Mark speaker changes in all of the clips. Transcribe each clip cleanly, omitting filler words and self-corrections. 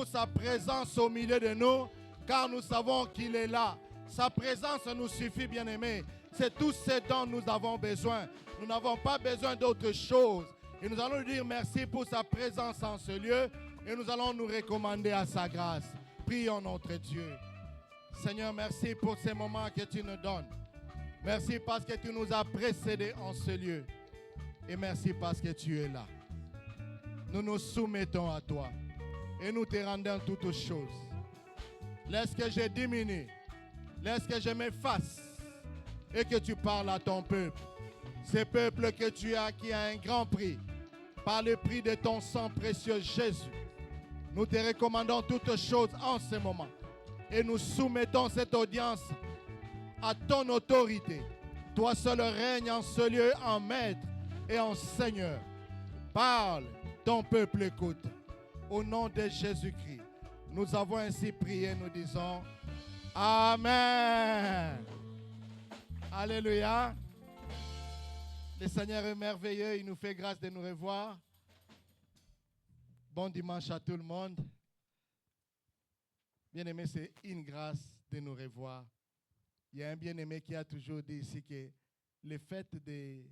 Speaker 1: sa présence au milieu de nous, car nous savons qu'il est là. Sa présence nous suffit, bien-aimés. C'est tout ce dont nous avons besoin. Nous n'avons pas besoin d'autre chose. Et nous allons lui dire merci pour sa présence en ce lieu. Et nous allons nous recommander à sa grâce. Prions notre Dieu. Seigneur, merci pour ces moments que tu nous donnes. Merci parce que tu nous as précédés en ce lieu. Et merci parce que tu es là. Nous nous soumettons à toi. Et nous te rendons toutes choses. Laisse que je diminue. Laisse que je m'efface. Et que tu parles à ton peuple. Ce peuple que tu as qui a un grand prix. Par le prix de ton sang précieux Jésus. Nous te recommandons toutes choses en ce moment. Et nous soumettons cette audience à ton autorité. Toi seul règne en ce lieu en maître et en Seigneur. Parle, ton peuple écoute. Au nom de Jésus-Christ, nous avons ainsi prié, nous disons Amen. Alléluia. Le Seigneur est merveilleux, il nous fait grâce de nous revoir. Bon dimanche à tout le monde. Bien-aimé, c'est une grâce de nous revoir. Il y a un bien-aimé qui a toujours dit ici que le fait de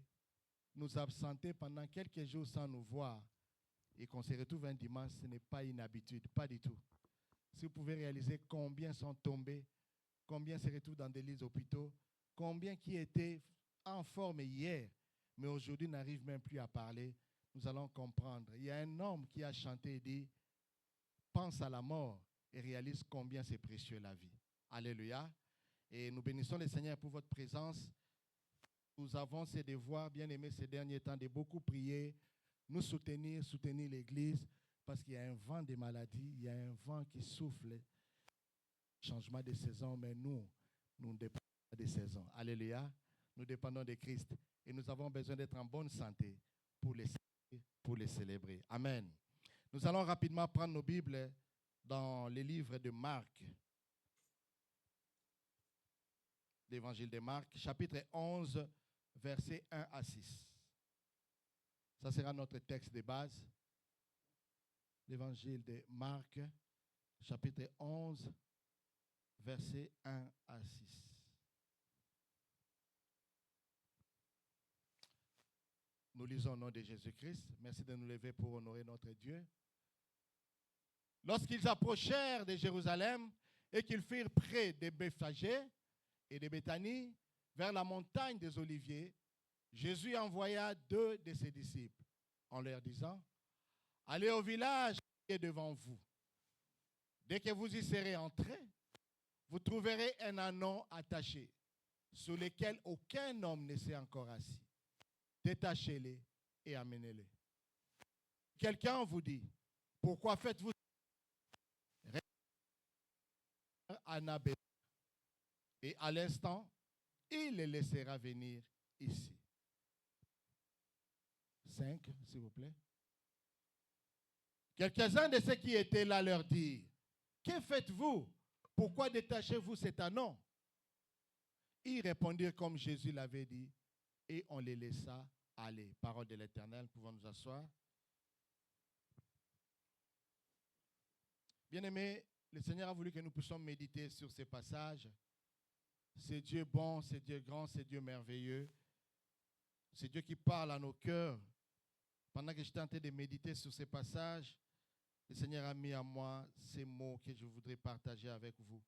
Speaker 1: nous absenter pendant quelques jours sans nous voir et qu'on se retrouve un dimanche, ce n'est pas une habitude, pas du tout. Si vous pouvez réaliser combien sont tombés, combien se retrouvent dans des lits d'hôpitaux, combien qui étaient en forme hier, mais aujourd'hui n'arrivent même plus à parler, nous allons comprendre. Il y a un homme qui a chanté et dit « Pense à la mort et réalise combien c'est précieux la vie. » Alléluia. Et nous bénissons le Seigneur pour votre présence. Nous avons ce devoir, bien aimé, ces derniers temps, de beaucoup prier, nous soutenir l'Église, parce qu'il y a un vent de maladie, il y a un vent qui souffle, changement de saison, mais nous ne dépendons pas des saisons. Alléluia. Nous dépendons de Christ et nous avons besoin d'être en bonne santé pour les célébrer. Amen. Nous allons rapidement prendre nos Bibles dans les livres de Marc. L'évangile de Marc, chapitre 11, versets 1 à 6. Ça sera notre texte de base. L'évangile de Marc, chapitre 11, versets 1 à 6. Nous lisons au nom de Jésus-Christ. Merci de nous lever pour honorer notre Dieu. Lorsqu'ils approchèrent de Jérusalem et qu'ils furent près de Bethphagée et de Béthanie, vers la montagne des Oliviers, Jésus envoya 2 de ses disciples en leur disant « Allez au village qui est devant vous. Dès que vous y serez entrés, vous trouverez un ânon attaché, sur lequel aucun homme ne s'est encore assis. Détachez-les et amenez-les. Quelqu'un vous dit, pourquoi faites-vous Annabelle? Et à l'instant, il les laissera venir ici. 5, s'il vous plaît. Quelques-uns de ceux qui étaient là leur dirent, que faites-vous? Pourquoi détachez-vous cet ânon? Ils répondirent comme Jésus l'avait dit, et on les laissa aller. Parole de l'Éternel, pouvons nous asseoir. Bien-aimés, le Seigneur a voulu que nous puissions méditer sur ces passages. C'est Dieu bon, c'est Dieu grand, c'est Dieu merveilleux. C'est Dieu qui parle à nos cœurs. Pendant que j'étais en train de méditer sur ces passages, le Seigneur a mis à moi ces mots que je voudrais partager avec vous.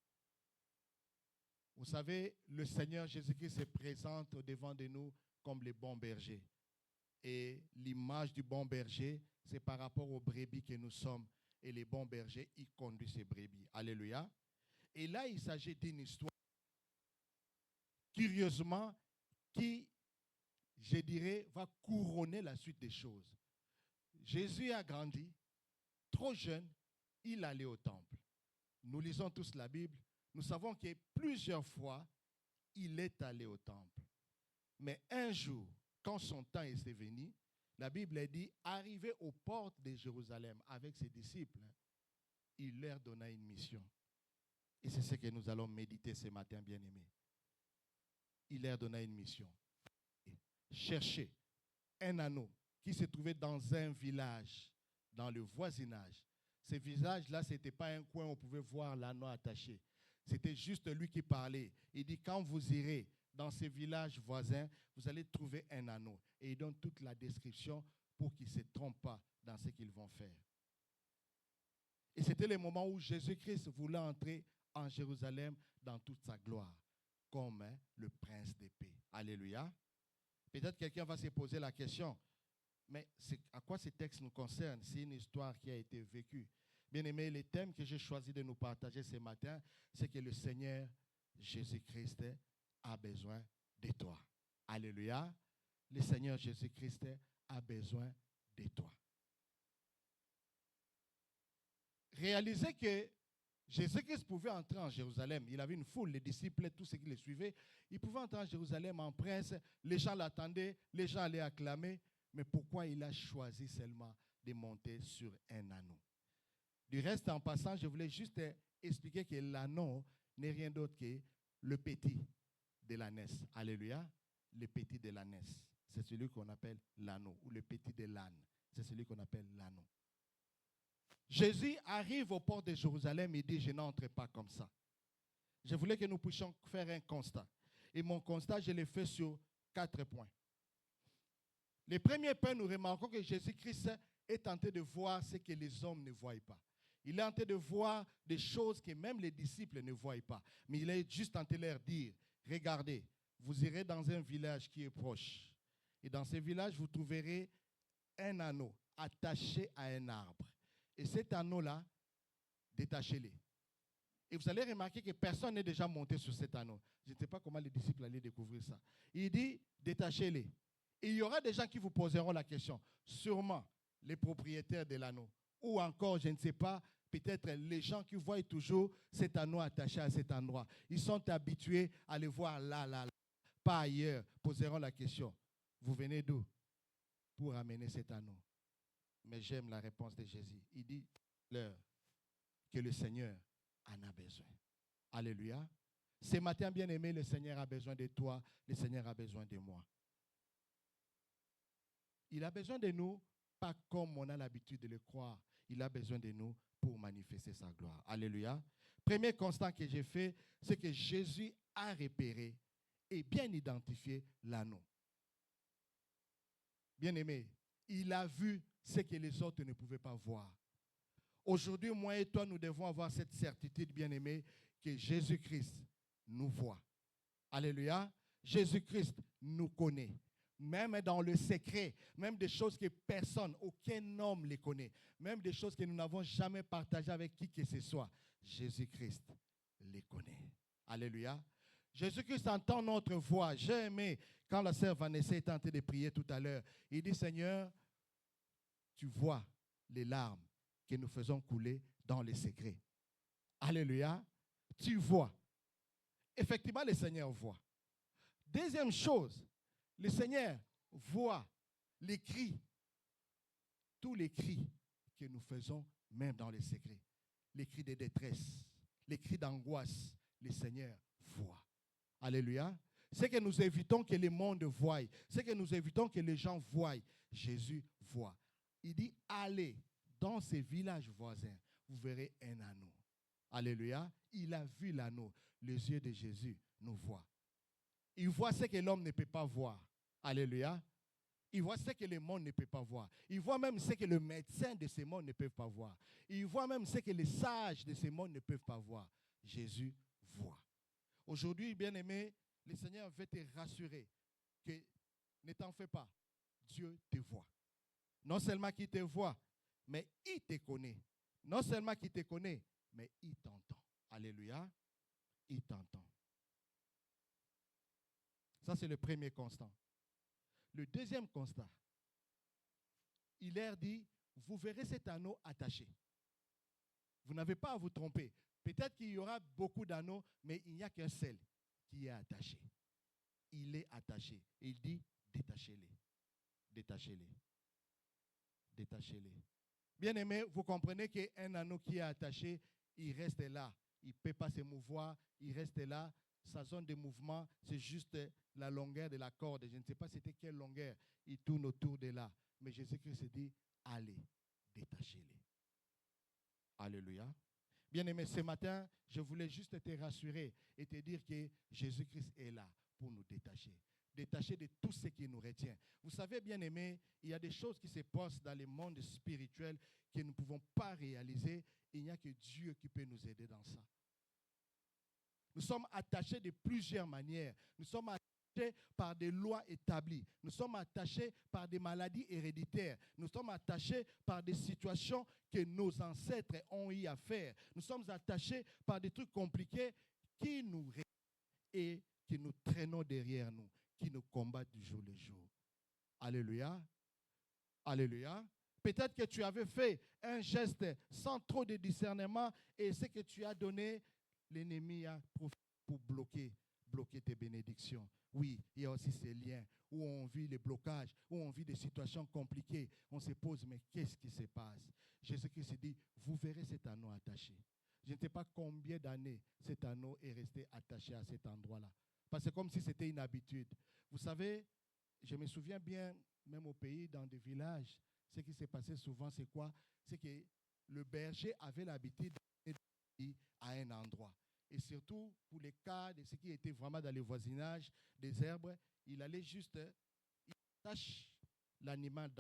Speaker 1: Vous savez, le Seigneur Jésus-Christ se présente au-devant de nous comme le bon berger. Et l'image du bon berger, c'est par rapport aux brebis que nous sommes. Et les bons bergers, ils conduisent ces brebis. Alléluia. Et là, il s'agit d'une histoire, curieusement, qui, je dirais, va couronner la suite des choses. Jésus a grandi, trop jeune, il allait au temple. Nous lisons tous la Bible. Nous savons que plusieurs fois, il est allé au temple. Mais un jour, quand son temps est venu, la Bible dit, arrivé aux portes de Jérusalem avec ses disciples, il leur donna une mission. Et c'est ce que nous allons méditer ce matin, bien-aimés. Il leur donna une mission. Chercher un anneau qui se trouvait dans un village, dans le voisinage. Ces villages-là, ce n'était pas un coin où on pouvait voir l'anneau attaché. C'était juste lui qui parlait. Il dit, quand vous irez dans ces villages voisins, vous allez trouver un anneau. Et il donne toute la description pour qu'ils ne se trompent pas dans ce qu'ils vont faire. Et c'était le moment où Jésus-Christ voulait entrer en Jérusalem dans toute sa gloire, comme le prince de paix. Alléluia. Peut-être quelqu'un va se poser la question, mais à quoi ce texte nous concerne? C'est une histoire qui a été vécue. Bien aimé, le thème que j'ai choisi de nous partager ce matin, c'est que le Seigneur Jésus-Christ a besoin de toi. Alléluia. Le Seigneur Jésus-Christ a besoin de toi. Réalisez que Jésus-Christ pouvait entrer en Jérusalem. Il avait une foule, les disciples, tous ceux qui le suivaient. Il pouvait entrer en Jérusalem en prince. Les gens l'attendaient, les gens allaient acclamer. Mais pourquoi il a choisi seulement de monter sur un anneau? Du reste, en passant, je voulais juste expliquer que l'anneau n'est rien d'autre que le petit de l'ânesse. Alléluia. Le petit de l'ânesse. C'est celui qu'on appelle l'anneau. Ou le petit de l'âne. C'est celui qu'on appelle l'anneau. Jésus arrive au port de Jérusalem et dit, je n'entre pas comme ça. Je voulais que nous puissions faire un constat. Et mon constat, je l'ai fait sur 4 points. Le premier point, nous remarquons que Jésus-Christ est tenté de voir ce que les hommes ne voient pas. Il est tenté de voir des choses que même les disciples ne voient pas. Mais il est juste tenté de leur dire, regardez, vous irez dans un village qui est proche. Et dans ce village, vous trouverez un anneau attaché à un arbre. Et cet anneau-là, détachez-le. Et vous allez remarquer que personne n'est déjà monté sur cet anneau. Je ne sais pas comment les disciples allaient découvrir ça. Il dit, détachez-le. Et il y aura des gens qui vous poseront la question. Sûrement les propriétaires de l'anneau. Ou encore, je ne sais pas, peut-être les gens qui voient toujours cet anneau attaché à cet endroit. Ils sont habitués à le voir là, pas ailleurs. Poseront la question. Vous venez d'où pour amener cet anneau? Mais j'aime la réponse de Jésus. Il dit leur que le Seigneur en a besoin. Alléluia. Ce matin, bien-aimé, le Seigneur a besoin de toi. Le Seigneur a besoin de moi. Il a besoin de nous, pas comme on a l'habitude de le croire. Il a besoin de nous pour manifester sa gloire. Alléluia. Premier constat que j'ai fait, c'est que Jésus a repéré et bien identifié l'anneau. Bien-aimé, il a vu ce que les autres ne pouvaient pas voir. Aujourd'hui, moi et toi, nous devons avoir cette certitude, bien-aimé, que Jésus-Christ nous voit. Alléluia. Jésus-Christ nous connaît. Même dans le secret, même des choses que personne, aucun homme les connaît, même des choses que nous n'avons jamais partagées avec qui que ce soit, Jésus-Christ les connaît. Alléluia. Jésus-Christ entend notre voix. J'ai aimé quand la sœur Vanessa est en train de prier tout à l'heure. Il dit, Seigneur, tu vois les larmes que nous faisons couler dans les secrets. Alléluia. Tu vois. Effectivement, le Seigneur voit. Deuxième chose, le Seigneur voit les cris, tous les cris que nous faisons, même dans les secrets. Les cris de détresse, les cris d'angoisse, le Seigneur voit. Alléluia. C'est que nous évitons que le monde voie, c'est que nous évitons que les gens voient. Jésus voit. Il dit, allez dans ces villages voisins, vous verrez un anneau. Alléluia. Il a vu l'anneau. Les yeux de Jésus nous voient. Il voit ce que l'homme ne peut pas voir. Alléluia. Il voit ce que le monde ne peut pas voir. Il voit même ce que le médecin de ce monde ne peut pas voir. Il voit même ce que les sages de ce monde ne peuvent pas voir. Jésus voit. Aujourd'hui, bien-aimé, le Seigneur veut te rassurer que ne t'en fais pas. Dieu te voit. Non seulement qu'il te voit, mais il te connaît. Non seulement qu'il te connaît, mais il t'entend. Alléluia. Il t'entend. Ça, c'est le premier constat. Le deuxième constat, il leur dit, vous verrez cet anneau attaché. Vous n'avez pas à vous tromper. Peut-être qu'il y aura beaucoup d'anneaux, mais il n'y a qu'un seul qui est attaché. Il est attaché. Il dit, détachez-les. Détachez-les. Détachez-les. Bien-aimé, vous comprenez qu'un anneau qui est attaché, il reste là. Il ne peut pas se mouvoir, il reste là. Sa zone de mouvement, c'est juste la longueur de la corde. Je ne sais pas c'était quelle longueur. Il tourne autour de là. Mais Jésus-Christ dit, allez, détachez-les. Alléluia. Bien-aimé, ce matin, je voulais juste te rassurer et te dire que Jésus-Christ est là pour nous détacher. Détacher de tout ce qui nous retient. Vous savez, bien-aimé, il y a des choses qui se passent dans le monde spirituel que nous ne pouvons pas réaliser. Il n'y a que Dieu qui peut nous aider dans ça. Nous sommes attachés de plusieurs manières. Nous sommes attachés par des lois établies. Nous sommes attachés par des maladies héréditaires. Nous sommes attachés par des situations que nos ancêtres ont eu à faire. Nous sommes attachés par des trucs compliqués qui nous et qui nous traînons derrière nous, qui nous combattent du jour le jour. Alléluia. Alléluia. Peut-être que tu avais fait un geste sans trop de discernement et ce que tu as donné, l'ennemi a profité pour bloquer tes bénédictions. Oui, il y a aussi ces liens où on vit les blocages, où on vit des situations compliquées. On se pose, mais qu'est-ce qui se passe? Jésus-Christ dit, vous verrez cet anneau attaché. Je ne sais pas combien d'années cet anneau est resté attaché à cet endroit-là. Parce que c'est comme si c'était une habitude. Vous savez, je me souviens bien, même au pays, dans des villages, ce qui s'est passé souvent, c'est quoi? C'est que le berger avait l'habitude d'aller à un endroit. Et surtout, pour les cas de ce qui était vraiment dans le voisinage des herbes, il allait juste, il attache l'animal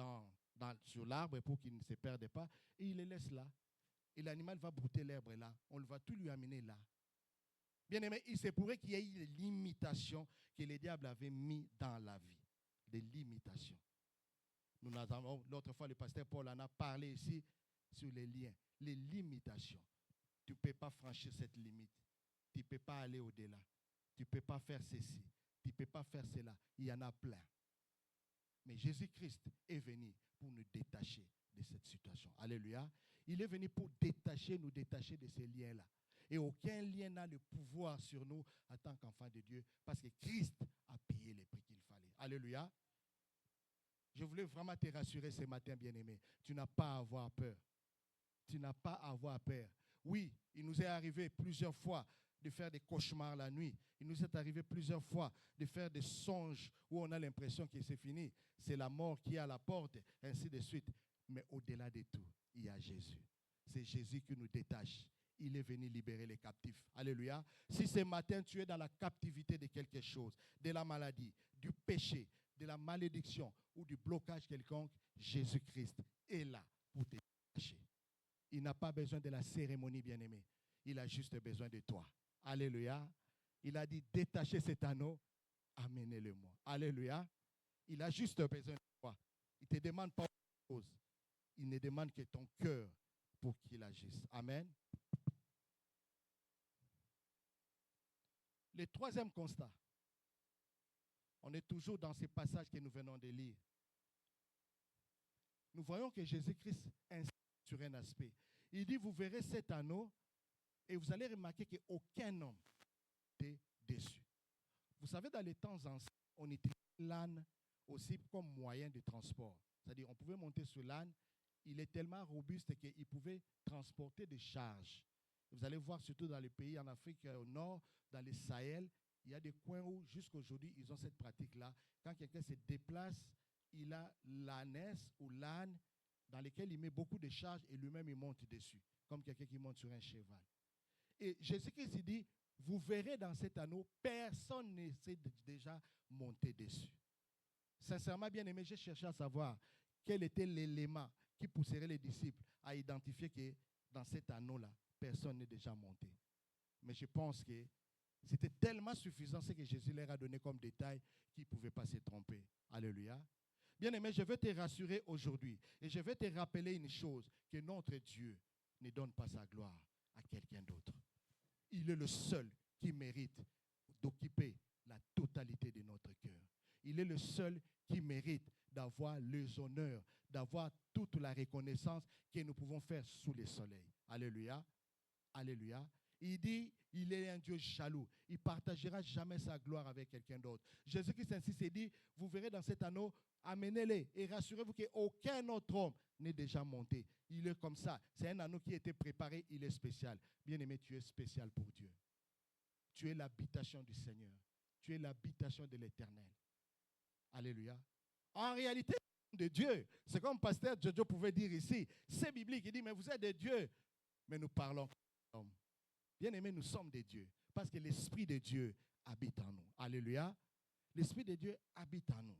Speaker 1: sur l'arbre pour qu'il ne se perde pas, et il le laisse là. Et l'animal va brouter l'herbe là. On va tout lui amener là. Bien aimé, il se pourrait qu'il y ait des limitations que le diable avait mis dans la vie. Des limitations. L'autre fois, le pasteur Paul en a parlé ici sur les liens, les limitations. Tu ne peux pas franchir cette limite. Tu ne peux pas aller au-delà. Tu ne peux pas faire ceci. Tu ne peux pas faire cela. Il y en a plein. Mais Jésus-Christ est venu pour nous détacher de cette situation. Alléluia. Il est venu pour nous détacher de ces liens-là. Et aucun lien n'a le pouvoir sur nous en tant qu'enfants de Dieu parce que Christ a payé les prix qu'il fallait. Alléluia. Je voulais vraiment te rassurer ce matin, bien-aimé. Tu n'as pas à avoir peur. Tu n'as pas à avoir peur. Oui, il nous est arrivé plusieurs fois de faire des cauchemars la nuit. Il nous est arrivé plusieurs fois de faire des songes où on a l'impression que c'est fini. C'est la mort qui est à la porte, ainsi de suite. Mais au-delà de tout, il y a Jésus. C'est Jésus qui nous détache. Il est venu libérer les captifs. Alléluia. Si ce matin tu es dans la captivité de quelque chose, de la maladie, du péché, de la malédiction ou du blocage quelconque, Jésus-Christ est là pour te détacher. Il n'a pas besoin de la cérémonie, bien-aimé. Il a juste besoin de toi. Alléluia. Il a dit, détachez cet anneau, amenez-le-moi. Alléluia. Il a juste besoin de toi. Il ne te demande pas autre chose. Il ne demande que ton cœur pour qu'il agisse. Amen. Le troisième constat. On est toujours dans ces passages que nous venons de lire. Nous voyons que Jésus-Christ insiste sur un aspect. Il dit, vous verrez cet anneau et vous allez remarquer qu'aucun homme n'était déçu. Vous savez, dans les temps anciens, on utilisait l'âne aussi comme moyen de transport. C'est-à-dire, on pouvait monter sur l'âne. Il est tellement robuste qu'il pouvait transporter des charges. Vous allez voir, surtout dans les pays en Afrique au nord, dans les Sahel, il y a des coins où, jusqu'à aujourd'hui, ils ont cette pratique-là. Quand quelqu'un se déplace, il a l'ânesse ou l'âne dans lequel il met beaucoup de charges et lui-même il monte dessus, comme quelqu'un qui monte sur un cheval. Et Jésus-Christ dit, vous verrez dans cet anneau, personne ne s'est déjà monté dessus. Sincèrement, bien aimé, j'ai cherché à savoir quel était l'élément qui pousserait les disciples à identifier que dans cet anneau-là, personne n'est déjà monté. Mais je pense que c'était tellement suffisant ce que Jésus leur a donné comme détail qu'ils ne pouvaient pas se tromper. Alléluia. Bien aimé, je veux te rassurer aujourd'hui et je veux te rappeler une chose, que notre Dieu ne donne pas sa gloire à quelqu'un d'autre. Il est le seul qui mérite d'occuper la totalité de notre cœur. Il est le seul qui mérite d'avoir les honneurs, d'avoir toute la reconnaissance que nous pouvons faire sous le soleil. Alléluia. Alléluia. Il dit, il est un Dieu jaloux. Il ne partagera jamais sa gloire avec quelqu'un d'autre. Jésus-Christ insiste et dit, vous verrez dans cet anneau, amenez-les et rassurez-vous qu'aucun autre homme n'est déjà monté. Il est comme ça. C'est un anneau qui a été préparé, il est spécial. Bien-aimé, tu es spécial pour Dieu. Tu es l'habitation du Seigneur. Tu es l'habitation de l'Éternel. Alléluia. En réalité, de Dieu, c'est comme pasteur Jojo pouvait dire ici, c'est biblique. Il dit, mais vous êtes de Dieu. mais nous parlons comme homme. Bien-aimés, nous sommes des dieux, parce que l'Esprit de Dieu habite en nous. Alléluia. L'Esprit de Dieu habite en nous.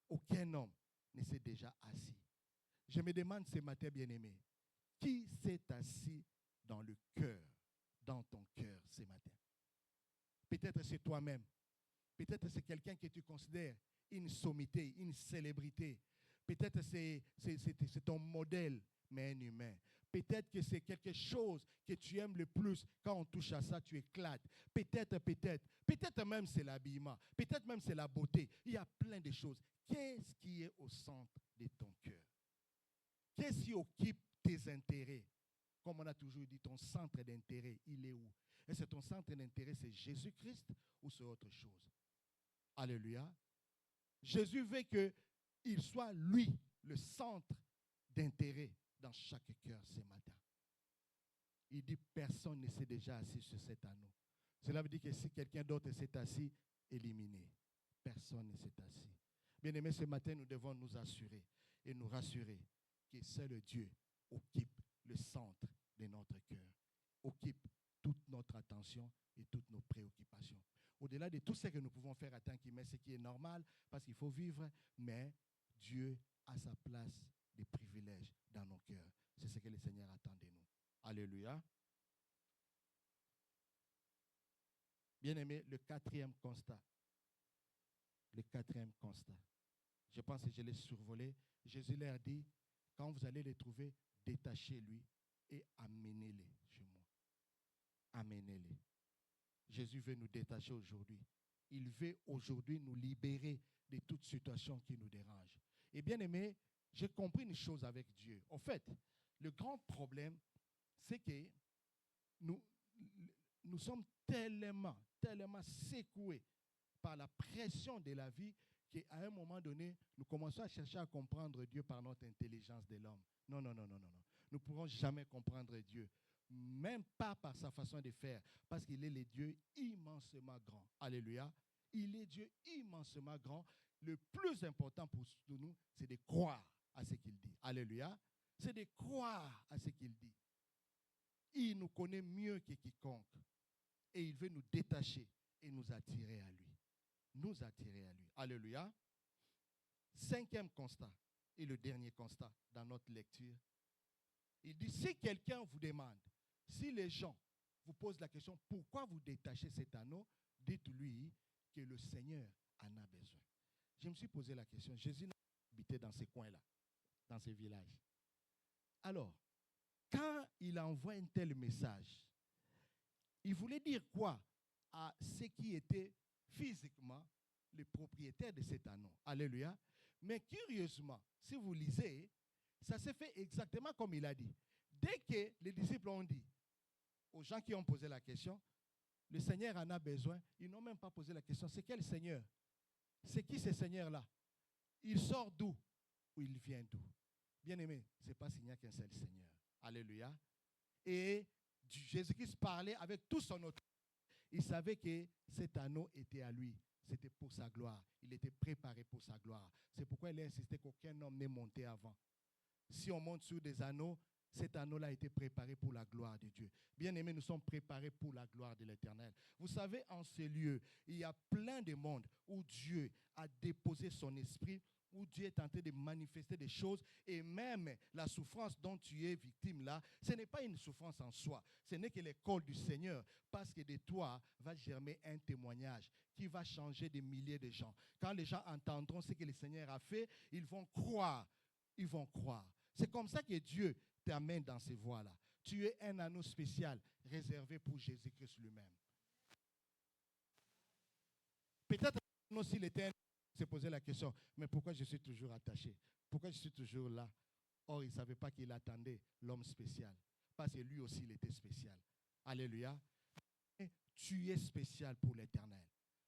Speaker 1: Aucun homme ne s'est déjà assis. Je me demande ce matin, bien-aimé, qui s'est assis dans le cœur, dans ton cœur ce matin? Peut-être c'est toi-même. Peut-être c'est quelqu'un que tu considères une sommité, une célébrité. Peut-être c'est ton modèle, mais un humain. Peut-être que c'est quelque chose que tu aimes le plus. Quand on touche à ça, tu éclates. Peut-être même c'est l'habillement. Peut-être même c'est la beauté. Il y a plein de choses. Qu'est-ce qui est au centre de ton cœur? Qu'est-ce qui occupe tes intérêts? Comme on a toujours dit, ton centre d'intérêt, il est où? Est-ce que ton centre d'intérêt, c'est Jésus-Christ ou c'est autre chose? Alléluia. Jésus veut qu'il soit, lui, le centre d'intérêt dans chaque cœur ce matin. Il dit, personne ne s'est déjà assis sur cet anneau. Cela veut dire que si quelqu'un d'autre s'est assis, éliminé. Personne ne s'est assis. Bien-aimés, ce matin, nous devons nous assurer et nous rassurer que seul Dieu occupe le centre de notre cœur, occupe toute notre attention et toutes nos préoccupations. Au-delà de tout ce que nous pouvons faire à tant qu'il met, ce qui est normal, parce qu'il faut vivre, mais Dieu a sa place de privilèges dans nos cœurs. C'est ce que le Seigneur attend de nous. Alléluia. Bien-aimé, le quatrième constat. Le quatrième constat. Je pense que je l'ai survolé. Jésus leur dit, quand vous allez les trouver, détachez-lui et amenez-les chez moi. Amenez-les. Jésus veut nous détacher aujourd'hui. Il veut aujourd'hui nous libérer de toute situation qui nous dérange. Et bien aimé, j'ai compris une chose avec Dieu. En fait, le grand problème, c'est que nous sommes tellement secoués par la pression de la vie qu'à un moment donné, nous commençons à chercher à comprendre Dieu par notre intelligence de l'homme. Non. Nous ne pourrons jamais comprendre Dieu, même pas par sa façon de faire, parce qu'il est le Dieu immensement grand. Alléluia. Il est Dieu immensement grand. Le plus important pour nous, c'est de croire à ce qu'il dit. Alléluia. C'est de croire à ce qu'il dit. Il nous connaît mieux que quiconque. Et il veut nous détacher et nous attirer à lui. Nous attirer à lui. Alléluia. Cinquième constat et le dernier constat dans notre lecture. Il dit, si quelqu'un vous demande, si les gens vous posent la question, pourquoi vous détachez cet anneau, dites-lui que le Seigneur en a besoin. Je me suis posé la question, Jésus n'a pas habité dans ces coins-là, dans ces villages. Alors, quand il envoie un tel message, il voulait dire quoi à ceux qui étaient physiquement les propriétaires de cet anneau? Alléluia. Mais curieusement, si vous lisez, ça s'est fait exactement comme il a dit. Dès que les disciples ont dit aux gens qui ont posé la question, le Seigneur en a besoin, ils n'ont même pas posé la question, c'est quel Seigneur? C'est qui ce Seigneur-là? Il sort d'où? Ou il vient d'où? Bien aimé, ce n'est pas s'il n'y a qu'un seul Seigneur. Alléluia. Et Jésus-Christ parlait avec tout son autorité. Il savait que cet anneau était à lui. C'était pour sa gloire. Il était préparé pour sa gloire. C'est pourquoi il a insisté qu'aucun homme n'est monté avant. Si on monte sur des anneaux, cet anneau-là a été préparé pour la gloire de Dieu. Bien aimés, nous sommes préparés pour la gloire de l'Éternel. Vous savez, en ces lieux, il y a plein de mondes où Dieu a déposé son esprit, où Dieu est en train de manifester des choses, et même la souffrance dont tu es victime là, ce n'est pas une souffrance en soi, ce n'est que l'école du Seigneur, parce que de toi va germer un témoignage qui va changer des milliers de gens. Quand les gens entendront ce que le Seigneur a fait, ils vont croire. Ils vont croire. C'est comme ça que Dieu t'amène dans ces voies-là. Tu es un anneau spécial réservé pour Jésus-Christ lui-même. Peut-être s'il était un se poser la question, mais pourquoi je suis toujours attaché? Pourquoi je suis toujours là? Or, il ne savait pas qu'il attendait l'homme spécial. Parce que lui aussi, il était spécial. Alléluia. Tu es spécial pour l'Éternel.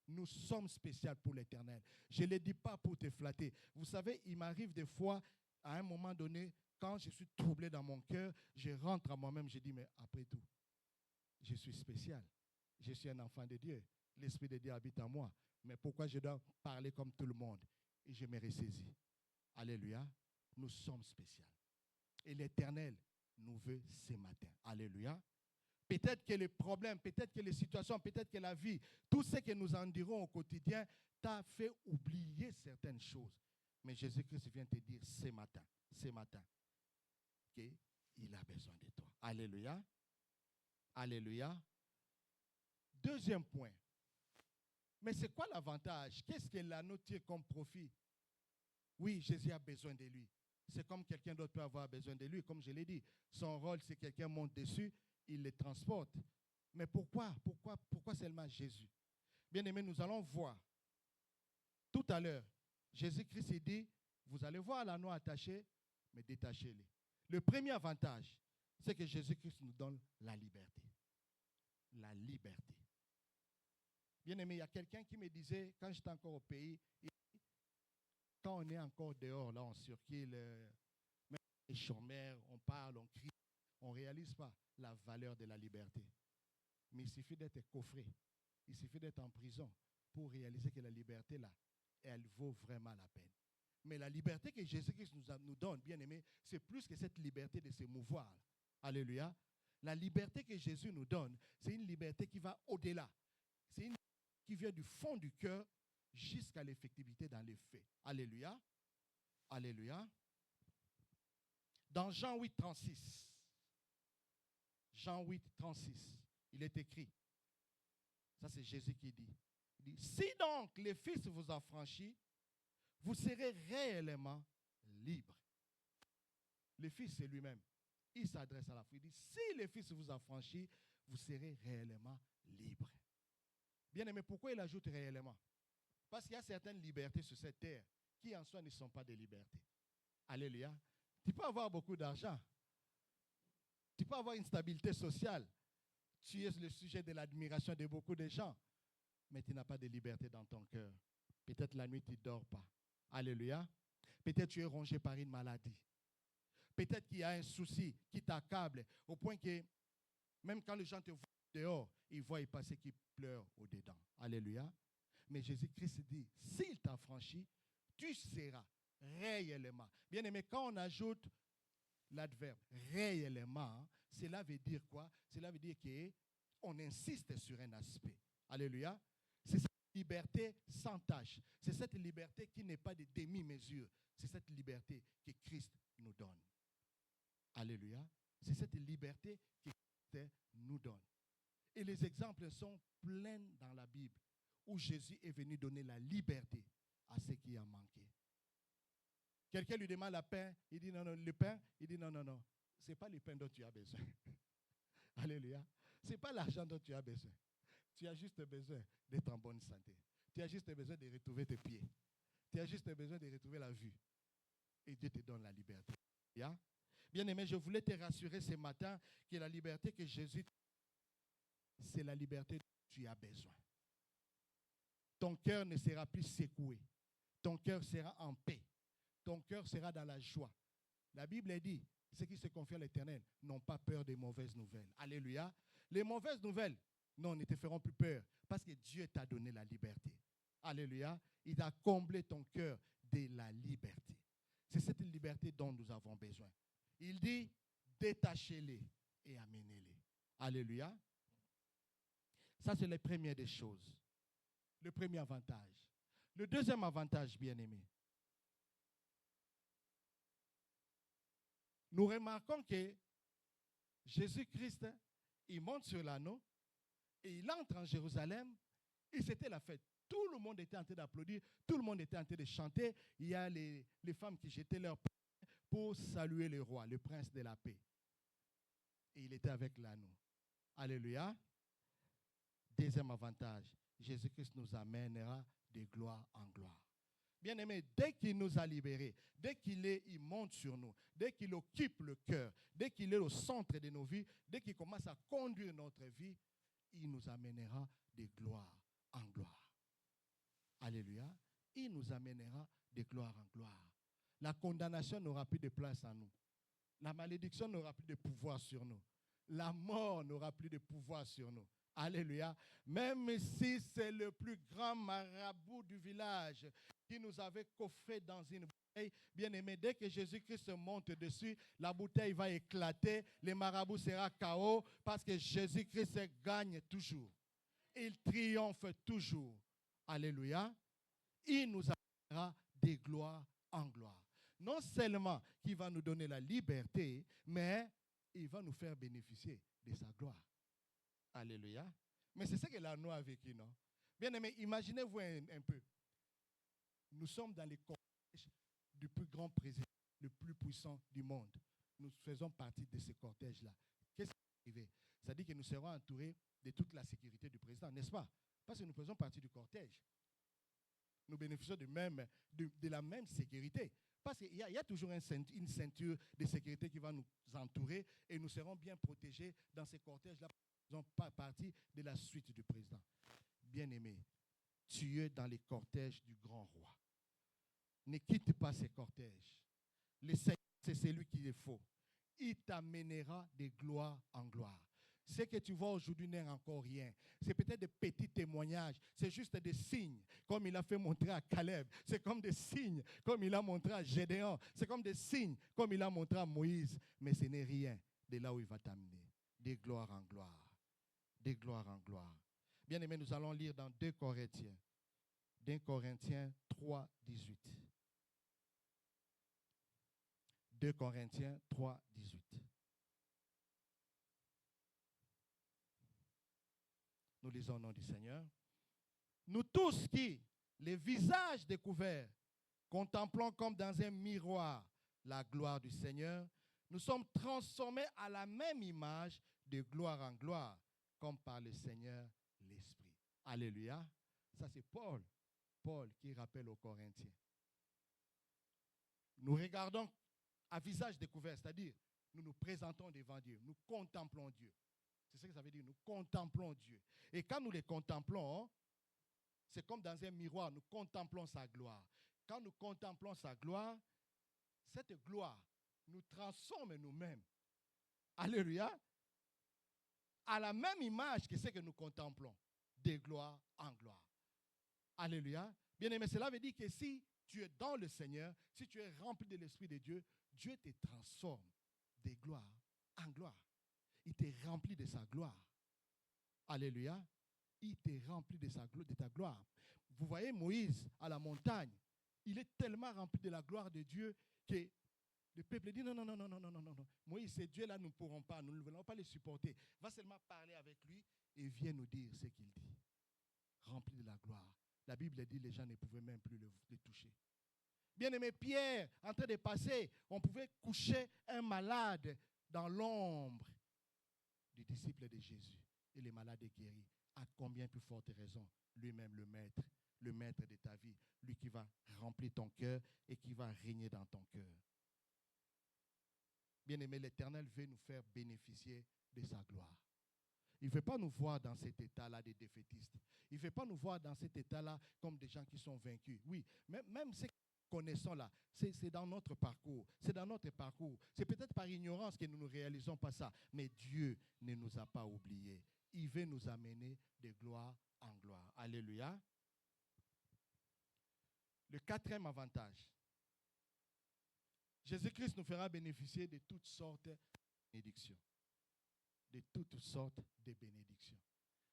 Speaker 1: Nous sommes spéciaux pour l'Éternel. Je ne le dis pas pour te flatter. Vous savez, il m'arrive des fois, à un moment donné, quand je suis troublé dans mon cœur, je rentre à moi-même, je dis, mais après tout, je suis spécial. Je suis un enfant de Dieu. L'Esprit de Dieu habite en moi. Mais pourquoi je dois parler comme tout le monde? Et je me ressaisis. Alléluia. Nous sommes spéciaux. Et l'Éternel nous veut ce matin. Alléluia. Peut-être que les problèmes, peut-être que les situations, peut-être que la vie, tout ce que nous endurons au quotidien t'a fait oublier certaines choses. Mais Jésus-Christ vient te dire ce matin, qu'il a besoin de toi. Alléluia. Alléluia. Deuxième point. Mais c'est quoi l'avantage? Qu'est-ce que l'anneau tire comme profit? Oui, Jésus a besoin de lui. C'est comme quelqu'un d'autre peut avoir besoin de lui, comme je l'ai dit. Son rôle, c'est que quelqu'un monte dessus, il les transporte. Mais pourquoi seulement Jésus? Bien aimé, nous allons voir. Tout à l'heure, Jésus-Christ dit, vous allez voir l'anneau attaché, mais détachez-les. Le premier avantage, c'est que Jésus-Christ nous donne la liberté. La liberté. Bien aimé, il y a quelqu'un qui me disait, quand j'étais encore au pays, quand on est encore dehors, là, on circule, même les chômeurs, on parle, on crie, on ne réalise pas la valeur de la liberté. Mais il suffit d'être coffré, il suffit d'être en prison pour réaliser que la liberté, là, elle vaut vraiment la peine. Mais la liberté que Jésus-Christ nous donne, bien aimé, c'est plus que cette liberté de se mouvoir. Alléluia. La liberté que Jésus nous donne, c'est une liberté qui va au-delà. C'est une liberté qui vient du fond du cœur jusqu'à l'effectivité dans les faits. Alléluia. Alléluia. Dans Jean 8, 36, Jean 8, 36, il est écrit, ça c'est Jésus qui dit, il dit, si donc le Fils vous affranchit, vous serez réellement libre. Le Fils, c'est lui-même. Il s'adresse à la foi. Il dit, si le Fils vous affranchit, vous serez réellement libre. Bien aimé, pourquoi il ajoute réellement? Parce qu'il y a certaines libertés sur cette terre qui en soi ne sont pas des libertés. Alléluia. Tu peux avoir beaucoup d'argent. Tu peux avoir une stabilité sociale. Tu es le sujet de l'admiration de beaucoup de gens. Mais tu n'as pas de liberté dans ton cœur. Peut-être la nuit, tu ne dors pas. Alléluia. Peut-être tu es rongé par une maladie. Peut-être qu'il y a un souci qui t'accable au point que même quand les gens te voient dehors, ils voient y passer qui pleurent au-dedans. Alléluia. Mais Jésus-Christ dit, s'il t'a franchi, tu seras réellement. Bien aimé, quand on ajoute l'adverbe réellement, cela veut dire quoi? Cela veut dire qu'on insiste sur un aspect. Alléluia. C'est cette liberté sans tâche. C'est cette liberté qui n'est pas de demi-mesure. C'est cette liberté que Christ nous donne. Alléluia. C'est cette liberté que Christ nous donne. Et les exemples sont pleins dans la Bible où Jésus est venu donner la liberté à ceux qui en manquaient. Quelqu'un lui demande le pain, il dit non, non, le pain, il dit non, non, non, ce n'est pas le pain dont tu as besoin. Alléluia. Ce n'est pas l'argent dont tu as besoin. Tu as juste besoin d'être en bonne santé. Tu as juste besoin de retrouver tes pieds. Tu as juste besoin de retrouver la vue. Et Dieu te donne la liberté. Yeah? Bien aimé, je voulais te rassurer ce matin que la liberté que Jésus te donne, c'est la liberté dont tu as besoin. Ton cœur ne sera plus secoué. Ton cœur sera en paix. Ton cœur sera dans la joie. La Bible dit, ceux qui se confient à l'Éternel n'ont pas peur des mauvaises nouvelles. Alléluia. Les mauvaises nouvelles, non, ne te feront plus peur parce que Dieu t'a donné la liberté. Alléluia. Il a comblé ton cœur de la liberté. C'est cette liberté dont nous avons besoin. Il dit, détachez-les et amenez-les. Alléluia. Ça, c'est la première des choses. Le premier avantage. Le deuxième avantage, bien-aimé. Nous remarquons que Jésus-Christ, il monte sur l'anneau et il entre en Jérusalem et c'était la fête. Tout le monde était en train d'applaudir, tout le monde était en train de chanter. Il y a les femmes qui jetaient leur pain pour saluer le roi, le prince de la paix. Et il était avec l'anneau. Alléluia. Deuxième avantage, Jésus-Christ nous amènera de gloire en gloire. Bien-aimé, dès qu'il nous a libérés, dès il monte sur nous, dès qu'il occupe le cœur, dès qu'il est au centre de nos vies, dès qu'il commence à conduire notre vie, il nous amènera de gloire en gloire. Alléluia. Il nous amènera de gloire en gloire. La condamnation n'aura plus de place en nous. La malédiction n'aura plus de pouvoir sur nous. La mort n'aura plus de pouvoir sur nous. Alléluia. Même si c'est le plus grand marabout du village qui nous avait coffré dans une Bien aimé, dès que Jésus-Christ monte dessus, la bouteille va éclater, les marabouts seront KO parce que Jésus-Christ gagne toujours. Il triomphe toujours. Alléluia. Il nous amènera de gloire en gloire. Non seulement qu'il va nous donner la liberté, mais il va nous faire bénéficier de sa gloire. Alléluia. Mais c'est ça que l'agneau a vécu, non? Bien aimé, imaginez-vous un peu. Nous sommes dans les cortèges du plus grand président, le plus puissant du monde. Nous faisons partie de ce cortège-là. Qu'est-ce qui va arriver? Ça dit que nous serons entourés de toute la sécurité du président, n'est-ce pas? Parce que nous faisons partie du cortège. Nous bénéficions de la même sécurité. Parce qu'il y a toujours une ceinture de sécurité qui va nous entourer et nous serons bien protégés dans ces cortèges-là. Nous faisons pas partie de la suite du président. Bien-aimé, tu es dans les cortèges du grand roi. Ne quitte pas ces cortèges. Le Seigneur, c'est celui qu'il faut. Il t'amènera de gloire en gloire. Ce que tu vois aujourd'hui n'est encore rien. C'est peut-être des petits témoignages. C'est juste des signes, comme il a fait montrer à Caleb. C'est comme des signes, comme il a montré à Gédéon. C'est comme des signes, comme il a montré à Moïse. Mais ce n'est rien de là où il va t'amener. De gloire en gloire. De gloire en gloire. Bien aimé, nous allons lire dans 2 Corinthiens. 2 Corinthiens 3, 18. 2 Corinthiens 3, 18. Nous lisons au nom du Seigneur. Nous tous qui, les visages découverts, contemplons comme dans un miroir la gloire du Seigneur, nous sommes transformés à la même image de gloire en gloire, comme par le Seigneur l'Esprit. Alléluia. Ça c'est Paul. Paul qui rappelle aux Corinthiens. Nous regardons à visage découvert, c'est-à-dire nous nous présentons devant Dieu, nous contemplons Dieu. C'est ce que ça veut dire, nous contemplons Dieu. Et quand nous les contemplons, c'est comme dans un miroir, nous contemplons sa gloire. Quand nous contemplons sa gloire, cette gloire nous transforme nous-mêmes. Alléluia. À la même image que ce que nous contemplons, de gloire en gloire. Alléluia. Bien-aimé, cela veut dire que si tu es dans le Seigneur, si tu es rempli de l'Esprit de Dieu, Dieu te transforme de gloire en gloire. Il te remplit de sa gloire. Alléluia. Il te remplit de ta gloire. Vous voyez Moïse à la montagne, il est tellement rempli de la gloire de Dieu que le peuple dit non, non, non, non, non, non, non, non. Moïse, ces dieux-là, nous ne pourrons pas, nous ne voulons pas les supporter. Va seulement parler avec lui et viens nous dire ce qu'il dit. Rempli de la gloire. La Bible dit que les gens ne pouvaient même plus le toucher. Bien-aimé Pierre, en train de passer, on pouvait coucher un malade dans l'ombre du disciple de Jésus. Et le malade est guéri. À combien plus forte raison, lui-même le maître de ta vie, lui qui va remplir ton cœur et qui va régner dans ton cœur. Bien-aimé, l'Éternel veut nous faire bénéficier de sa gloire. Il ne veut pas nous voir dans cet état-là des défaitistes. Il ne veut pas nous voir dans cet état-là comme des gens qui sont vaincus. Oui, même ces connaissons-là, c'est dans notre parcours. C'est dans notre parcours. C'est peut-être par ignorance que nous ne réalisons pas ça. Mais Dieu ne nous a pas oubliés. Il veut nous amener de gloire en gloire. Alléluia. Le 4e avantage. Jésus-Christ nous fera bénéficier de toutes sortes de bénédictions. De toutes sortes de bénédictions.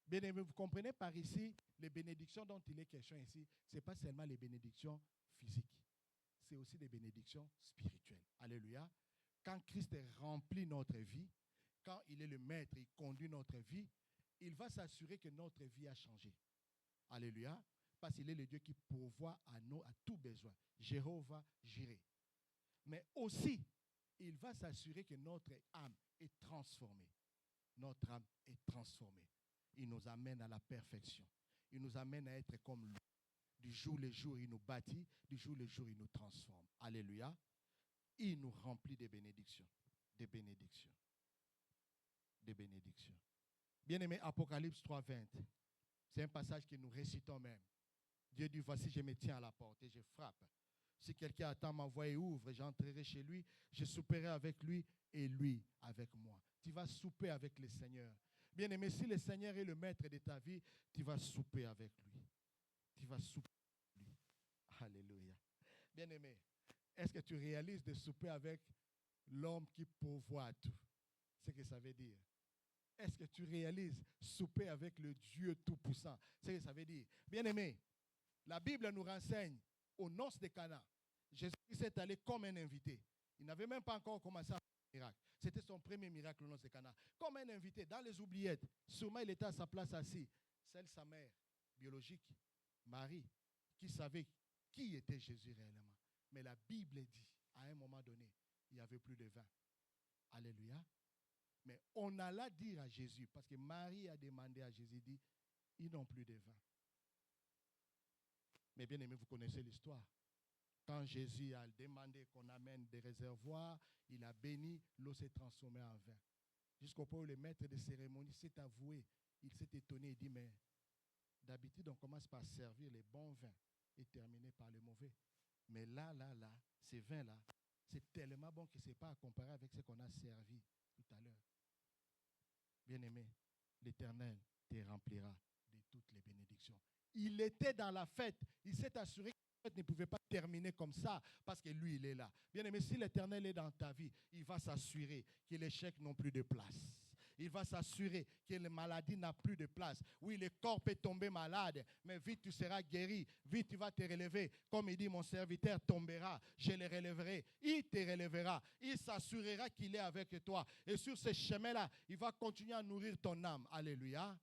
Speaker 1: Bien aimé, vous comprenez par ici, les bénédictions dont il est question ici, ce n'est pas seulement les bénédictions physiques, c'est aussi des bénédictions spirituelles. Alléluia. Quand Christ remplit notre vie, quand il est le maître, il conduit notre vie, il va s'assurer que notre vie a changé. Alléluia. Parce qu'il est le Dieu qui pourvoit à tout besoin. Jéhovah Jireh. Mais aussi, il va s'assurer que notre âme est transformée. Notre âme est transformée. Il nous amène à la perfection. Il nous amène à être comme lui. Du jour le jour, il nous bâtit. Du jour le jour, il nous transforme. Alléluia. Il nous remplit de bénédictions. Des bénédictions. Des bénédictions. Bien-aimé, Apocalypse 3:20. C'est un passage que nous récitons même. Dieu dit, voici, je me tiens à la porte et je frappe. Si quelqu'un attend ma voix et ouvre, j'entrerai chez lui, je souperai avec lui et lui avec moi. Tu vas souper avec le Seigneur. Bien-aimé, si le Seigneur est le maître de ta vie, tu vas souper avec lui. Tu vas souper avec lui. Alléluia. Bien-aimé, Est-ce que tu réalises de souper avec l'homme qui pourvoit à tout? C'est ce que ça veut dire. Est-ce que tu réalises souper avec le Dieu Tout-Puissant? C'est ce que ça veut dire. Bien-aimé, la Bible nous renseigne aux noces de Cana. Jésus s'est allé comme un invité. Il n'avait même pas encore commencé à faire un miracle. C'était son premier miracle aux noces de Cana. Comme un invité, dans les oubliettes. Sûrement, il était à sa place assis. Celle, sa mère biologique, Marie, qui savait qui était Jésus réellement. Mais la Bible dit, à un moment donné, il n'y avait plus de vin. Alléluia. Mais on alla dire à Jésus, parce que Marie a demandé à Jésus, dit, ils n'ont plus de vin. Mais bien aimé, vous connaissez l'histoire. Quand Jésus a demandé qu'on amène des réservoirs, il a béni, l'eau s'est transformée en vin. Jusqu'au point où le maître de cérémonie s'est avoué, il s'est étonné et dit, mais d'habitude, on commence par servir les bons vins et terminer par les mauvais. Mais là, ces vins-là, c'est tellement bon que ce n'est pas à comparer avec ce qu'on a servi tout à l'heure. Bien-aimé, l'Éternel te remplira de toutes les bénédictions. Il était dans la fête. Il s'est assuré que la fête ne pouvait pas terminer comme ça parce que lui, il est là. Bien-aimé, si l'Éternel est dans ta vie, il va s'assurer que les chèques n'ont plus de place. Il va s'assurer que la maladie n'a plus de place. Oui, le corps peut tomber malade, mais vite tu seras guéri. Vite tu vas te relever. Comme il dit, mon serviteur tombera, je le relèverai. Il te relèvera. Il s'assurera qu'il est avec toi. Et sur ce chemin-là, il va continuer à nourrir ton âme. Alléluia.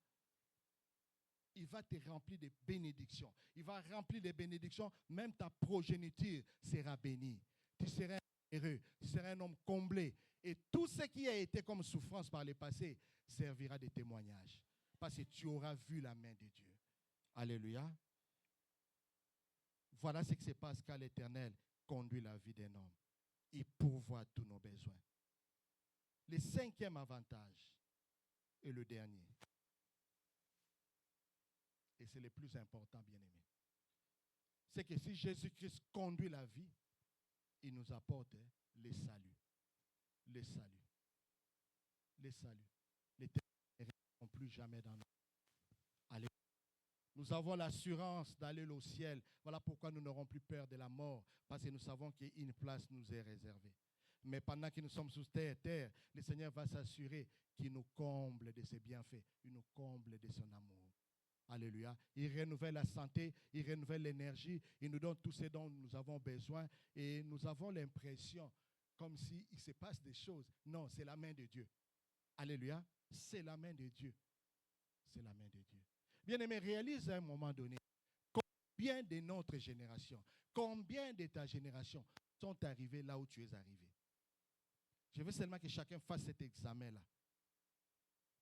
Speaker 1: Il va te remplir de bénédictions. Il va remplir de bénédictions. Même ta progéniture sera bénie. Tu seras heureux. Tu seras un homme comblé. Et tout ce qui a été comme souffrance par le passé servira de témoignage. Parce que tu auras vu la main de Dieu. Alléluia. Voilà ce qui se passe quand l'Éternel conduit la vie d'un homme. Il pourvoit tous nos besoins. Le cinquième avantage est le dernier. Et c'est le plus important, bien-aimé. C'est que si Jésus-Christ conduit la vie, il nous apporte le salut. Le salut. Le salut. L'éternel ne répond plus jamais dans nos vies. Allez. Nous avons l'assurance d'aller au ciel. Voilà pourquoi nous n'aurons plus peur de la mort. Parce que nous savons qu'une place nous est réservée. Mais pendant que nous sommes sous terre, le Seigneur va s'assurer qu'il nous comble de ses bienfaits. Il nous comble de son amour. Alléluia. Il renouvelle la santé, il renouvelle l'énergie, il nous donne tout ce dont nous avons besoin et nous avons l'impression comme s'il se passe des choses. Non, c'est la main de Dieu. Alléluia. C'est la main de Dieu. C'est la main de Dieu. Bien-aimé, réalise à un moment donné combien de notre génération, combien de ta génération sont arrivés là où tu es arrivé. Je veux seulement que chacun fasse cet examen-là.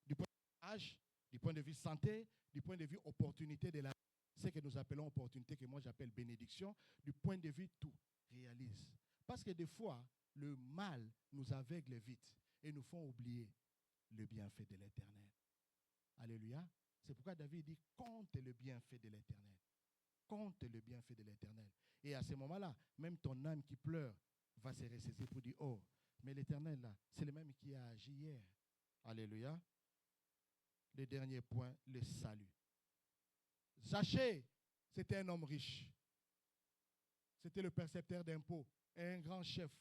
Speaker 1: Du point de vue âge, du point de vue santé, du point de vue opportunité de la vie, ce que nous appelons opportunité, que moi j'appelle bénédiction, du point de vue tout, réalise. Parce que des fois, le mal nous aveugle vite et nous font oublier le bienfait de l'Éternel. Alléluia. C'est pourquoi David dit, compte le bienfait de l'Éternel. Compte le bienfait de l'Éternel. Et à ce moment-là, même ton âme qui pleure va se ressaisir pour dire, oh, mais l'Éternel là, c'est le même qui a agi hier. Alléluia. Le dernier point, le salut. Zachée, c'était un homme riche. C'était le percepteur d'impôts, un grand chef.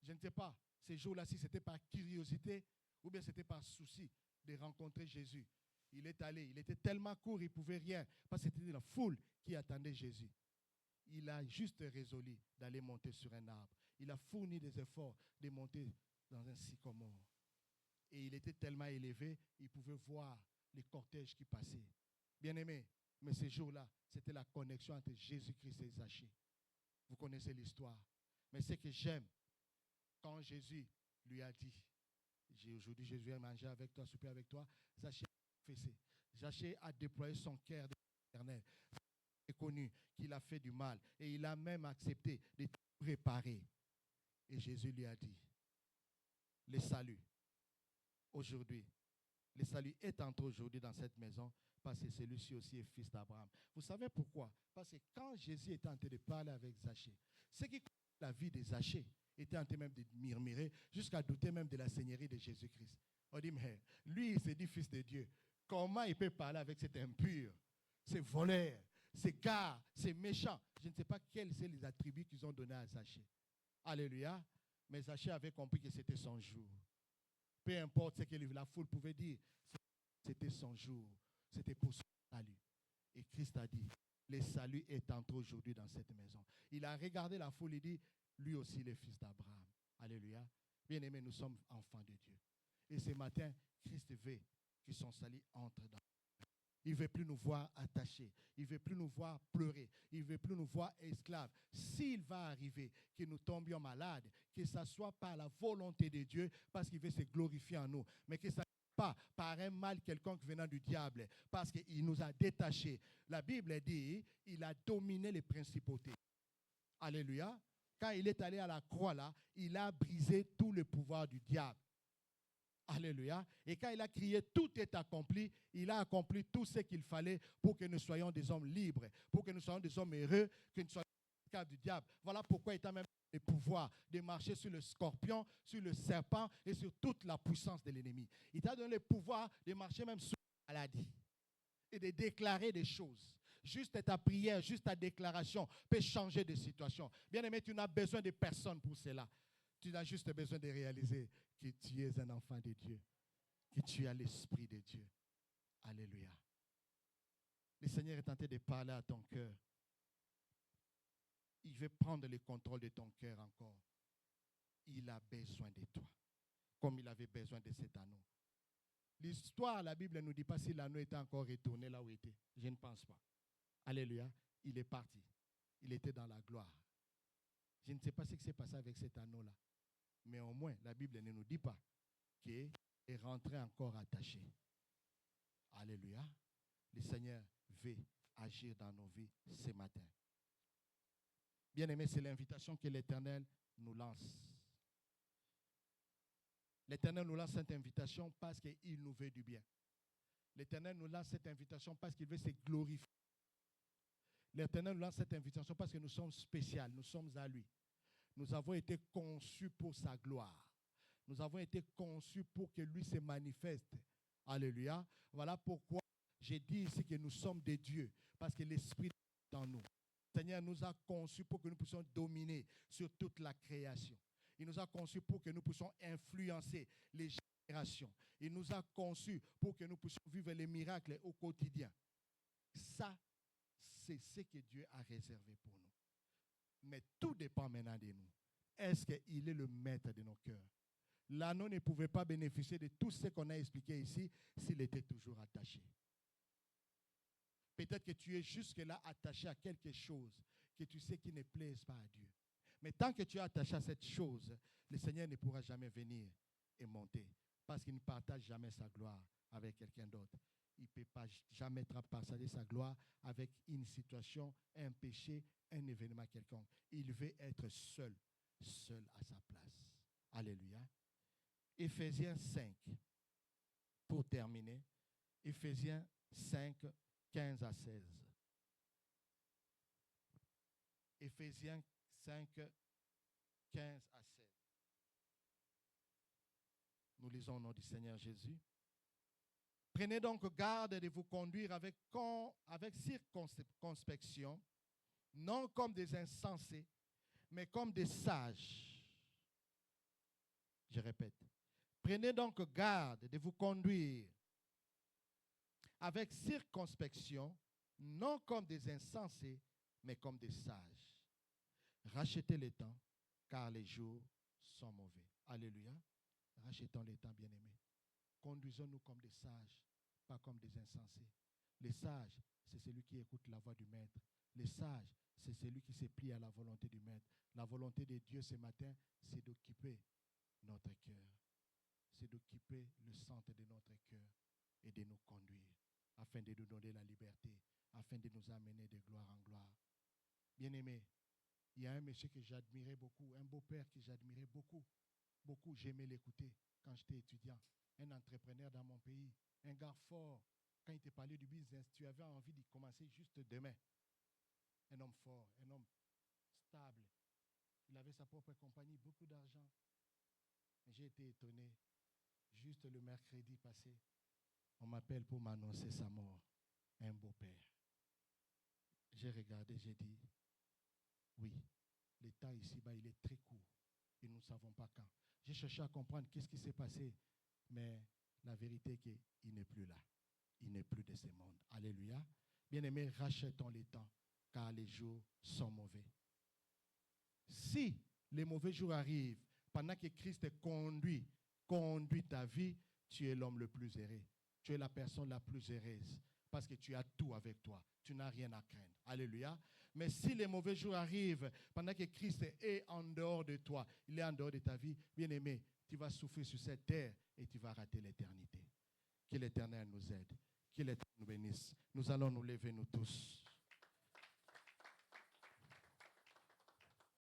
Speaker 1: Je ne sais pas, ces jours-là, si c'était par curiosité ou bien c'était par souci de rencontrer Jésus. Il est allé, il était tellement court, il ne pouvait rien, parce que c'était la foule qui attendait Jésus. Il a juste résolu d'aller monter sur un arbre. Il a fourni des efforts de monter dans un sycomore. Et il était tellement élevé, il pouvait voir les cortèges qui passaient. Bien-aimé, mais ce jour-là, c'était la connexion entre Jésus-Christ et Zachée. Vous connaissez l'histoire. Mais ce que j'aime, quand Jésus lui a dit, aujourd'hui je viens manger avec toi, souper avec toi, Zachée a confessé. Zachée a déployé son cœur de l'Éternel. Il a reconnu qu'il a fait du mal et il a même accepté de tout réparer. Et Jésus lui a dit, le salut. Aujourd'hui, le salut est entré aujourd'hui dans cette maison parce que celui-ci aussi est fils d'Abraham. Vous savez pourquoi? Parce que quand Jésus était en train de parler avec Zachée, ceux qui connaissent la vie de Zachée étaient en train même de murmurer jusqu'à douter même de la seigneurie de Jésus-Christ. On dit, mais lui, il s'est dit fils de Dieu. Comment il peut parler avec cet impur, ce voleur, c'est gars, c'est méchant. Je ne sais pas quels sont les attributs qu'ils ont donnés à Zachée. Alléluia. Mais Zachée avait compris que c'était son jour. Peu importe ce que la foule pouvait dire, c'était son jour. C'était pour son salut. Et Christ a dit, le salut est entré aujourd'hui dans cette maison. Il a regardé la foule et dit, lui aussi le fils d'Abraham. Alléluia. Bien-aimés, nous sommes enfants de Dieu. Et ce matin, Christ veut que son salut entre dans. Il ne veut plus nous voir attachés. Il ne veut plus nous voir pleurer. Il ne veut plus nous voir esclaves. S'il va arriver que nous tombions malades, que ce soit par la volonté de Dieu, parce qu'il veut se glorifier en nous, mais que ça pas par un mal quelconque venant du diable, parce qu'il nous a détachés. La Bible dit, il a dominé les principautés. Alléluia. Quand il est allé à la croix là, il a brisé tout le pouvoir du diable. Alléluia. Et quand il a crié, tout est accompli, il a accompli tout ce qu'il fallait pour que nous soyons des hommes libres, pour que nous soyons des hommes heureux, que nous soyons esclaves du diable. Voilà pourquoi il a même le pouvoir de marcher sur le scorpion, sur le serpent et sur toute la puissance de l'ennemi. Il t'a donné le pouvoir de marcher même sur la maladie et de déclarer des choses. Juste ta prière, juste ta déclaration peut changer de situation. Bien-aimé, tu n'as besoin de personne pour cela. Tu as juste besoin de réaliser que tu es un enfant de Dieu, que tu as l'Esprit de Dieu. Alléluia. Le Seigneur est tenté de parler à ton cœur. Il veut prendre le contrôle de ton cœur encore. Il a besoin de toi, comme il avait besoin de cet anneau. L'histoire, la Bible ne nous dit pas si l'anneau était encore retourné là où il était. Je ne pense pas. Alléluia. Il est parti. Il était dans la gloire. Je ne sais pas ce qui s'est passé avec cet anneau-là. Mais au moins, la Bible ne nous dit pas qu'il est rentré encore attaché. Alléluia. Le Seigneur veut agir dans nos vies ce matin. Bien-aimés, c'est l'invitation que l'Éternel nous lance. L'Éternel nous lance cette invitation parce qu'il nous veut du bien. L'Éternel nous lance cette invitation parce qu'il veut se glorifier. L'Éternel nous lance cette invitation parce que nous sommes spéciaux, nous sommes à lui. Nous avons été conçus pour sa gloire. Nous avons été conçus pour que lui se manifeste. Alléluia. Voilà pourquoi j'ai dit ici que nous sommes des dieux, parce que l'Esprit est en nous. Le Seigneur nous a conçus pour que nous puissions dominer sur toute la création. Il nous a conçus pour que nous puissions influencer les générations. Il nous a conçus pour que nous puissions vivre les miracles au quotidien. Ça, c'est ce que Dieu a réservé pour nous. Mais tout dépend maintenant de nous. Est-ce qu'il est le maître de nos cœurs? L'anneau ne pouvait pas bénéficier de tout ce qu'on a expliqué ici s'il était toujours attaché. Peut-être que tu es jusque-là attaché à quelque chose que tu sais qui ne plaise pas à Dieu. Mais tant que tu es attaché à cette chose, le Seigneur ne pourra jamais venir et monter parce qu'il ne partage jamais sa gloire avec quelqu'un d'autre. Il ne peut pas jamais partager sa gloire avec une situation, un péché, un événement quelconque. Il veut être seul, seul à sa place. Alléluia. Éphésiens 5, pour terminer. Éphésiens 5, 15 à 16. Éphésiens 5, 15 à 16. Nous lisons au nom du Seigneur Jésus. Prenez donc garde de vous conduire avec circonspection, non comme des insensés, mais comme des sages. Je répète. Prenez donc garde de vous conduire avec circonspection, non comme des insensés, mais comme des sages. Rachetez le temps, car les jours sont mauvais. Alléluia. Rachetons le temps, bien-aimés. Conduisons-nous comme des sages, pas comme des insensés. Les sages, c'est celui qui écoute la voix du Maître. Les sages, c'est celui qui se plie à la volonté du Maître. La volonté de Dieu ce matin, c'est d'occuper notre cœur. C'est d'occuper le centre de notre cœur et de nous conduire afin de nous donner la liberté, afin de nous amener de gloire en gloire. Bien-aimé, il y a un monsieur que j'admirais beaucoup, un beau-père que j'admirais beaucoup. Beaucoup, j'aimais l'écouter quand j'étais étudiant. Un entrepreneur dans mon pays, un gars fort. Quand il te parlait du business, tu avais envie d'y commencer juste demain. Un homme fort, un homme stable. Il avait sa propre compagnie, beaucoup d'argent. J'ai été étonné. Juste le mercredi passé, on m'appelle pour m'annoncer sa mort. Un beau-père. j'ai regardé, j'ai dit, oui, le temps ici-bas, il est très court et nous ne savons pas quand. J'ai cherché à comprendre qu'est-ce qui s'est passé, mais la vérité est qu'il n'est plus là. Il n'est plus de ce monde. Alléluia. Bien-aimés, rachetons les temps, car les jours sont mauvais. Si les mauvais jours arrivent, pendant que Christ conduit ta vie, tu es l'homme le plus heureux. Tu es la personne la plus heureuse parce que tu as tout avec toi. Tu n'as rien à craindre. Alléluia. Mais si les mauvais jours arrivent, pendant que Christ est en dehors de toi, il est en dehors de ta vie, bien-aimé, tu vas souffrir sur cette terre et tu vas rater l'éternité. Que l'Éternel nous aide. Que l'Éternel nous bénisse. Nous allons nous lever, nous tous.